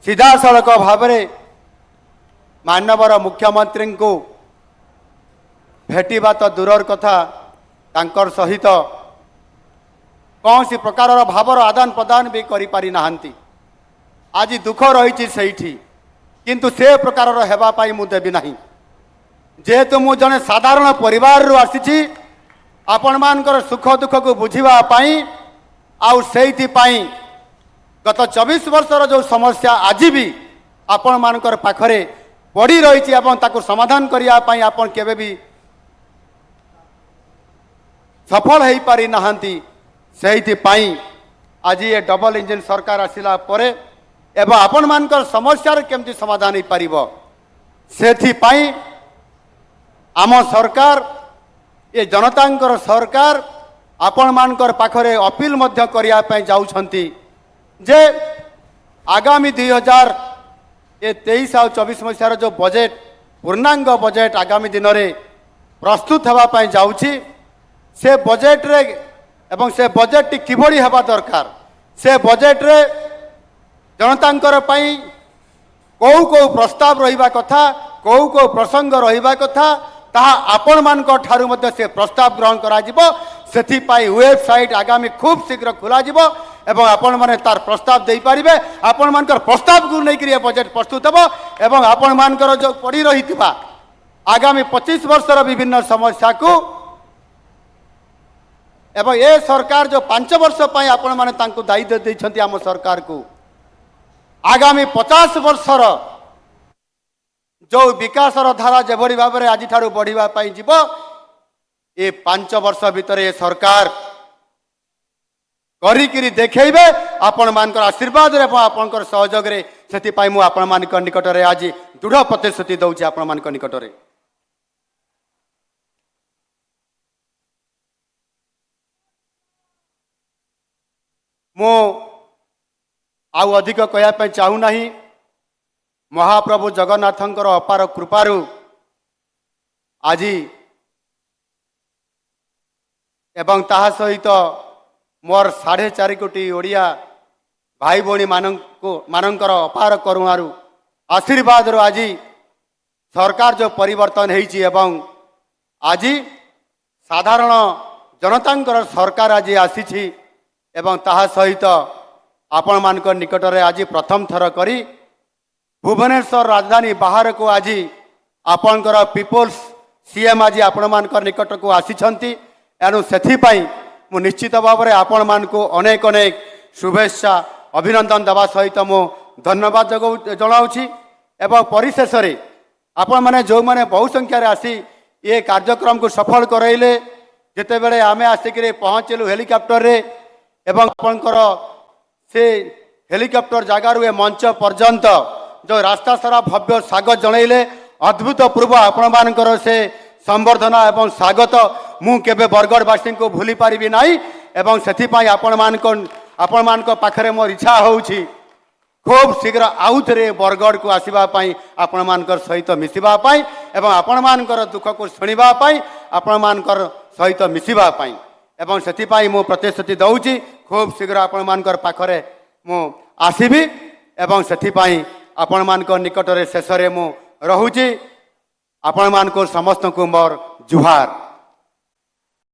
सीधा सड़क भाव मानवर मुख्यमंत्री को भेटा तो दूर कथा तांकर सहित कौन सी प्रकार भावर आदान प्रदान भी करि पारि नाहंती। आज दुख रही सेठी किंतु से प्रकार हेबाई मु देवी नहीं जेहेतु मु जने साधारण परिवार रु आसी आपण मानकर सुख दुख को बुझापी आउ गत 24 वर्षर जो समस्या आज भी आपण मानकर पाखरे पड़ी रही ताकू समाधान करने आपण केबे भी सफल हो पारि नाहंती। सेहिथिपाई आज ये डबल इंजिन सरकार आसिला परे एवं आपण मानकर समस्या केमती समाधान हो पारिबो सेथिपाई आम सरकार ये जनतांकर सरकार आपण मानकर पाखरे अपील मध्य करिया पय जाउछंती जे आगामी 2023 और 24 मसीहार जो बजेट पूर्णांग बजेट आगामी दिन में प्रस्तुत होगापाई जाउछि से बजेट रे एवं से बजेट टी किभଳି हेबा दरकार से बजेट रे जनतांकर पई को प्रस्ताव रहिबा कथा को प्रसंग रहिबा कथा ताहा आपण मानक ठारू मध्य से प्रस्ताव ग्रहण करा जिवो। सेथिपाई वेबसाइट आगामी खूब शीघ्र खोला जिवो एवं आपण माने तार प्रस्ताव दे पारिबे। आपण मानकर प्रस्ताव को लेकर बजेट प्रस्तुत हेबो एवं आपण मानकर जो पड़ी रही आगामी 25 वर्षर विभिन्न समस्या को एवं ए सरकार जो 5 वर्ष पई आपण माने तांको दायित्व दैछंती आम सरकार को आगामी 50 वर्षर जो विकासर धारा जेभଳି भाବରେ आज ठारू बढ़िबा पई जिवो ए 5 वर्ष भितर ए सरकार करिकिरी देखैबे आपण मानकर आशीर्वाद रे आपनकर सहयोग रे। सेतिपाई मु आपण मानकर निकट रे आज दृढ़ प्रतिश्रुति दउछि आपण मानकर निकट रे। मु आउ अधिक कहया पय चाहू नाही। महाप्रभु जगन्नाथंकर अपार कृपारु आज एवं ताहा सहित मोर 4.5 कोटी ओडिया भाई भौणी मानकर अपार करुणारु आशीर्वाद रो आज सरकार जो परिवर्तन होइछि एवं आज साधारण जनतांकर सरकार आज आसीछि एवं ताहा सहित आपण मानकर निकट रे आज प्रथम थर करी भुवनेश्वर राजधानी बाहर को आज आपणकर पीपल्स सीएम आज आपण मानकर निकट को आसीछंती। एणु सेथिपाई मु निश्चित भाव में आपण मान को अनेक अनेक शुभेच्छा अभिनंदन देवा सहित मु धन्यवाद जनाऊँगी। एवं परिशेष आपण माने जो माने बहु संख्यार आसी ये कार्यक्रम को सफल करैले जिते बेले आमे आसिक पहुँचलु हेलिकॉप्टर रे एवं आपणकर से हेलिकॉप्टर जगार मंच पर्यंत जो रास्ता सारा भव्य स्वागत जनइले अद्भुतपूर्व आपण मानकर से संबर्धना एवं स्वागत मु केबे बरगड़वासी को भूली पारिबी नाही। एवं सेथिपाई आपण मानक पाखरे मोर इच्छा होउछि खूब शीघ्र आउ थे बरगड़ को आसवा आपण मानकर सहित मिसिबा पाई एवं आपण मानकर दुख को शुणिबा पाई आपण मानकर सहित मिसिबा पाई एवं सेथिपाई मु प्रतिश्रुति दउछि खूब शीघ्र आपण मानकर पाखरे मु आसीबी एवं सेथिपाई आपण मानकर निकट रे शेष रे मु रहुछि। आपण मानको समस्त को मोर जुहार।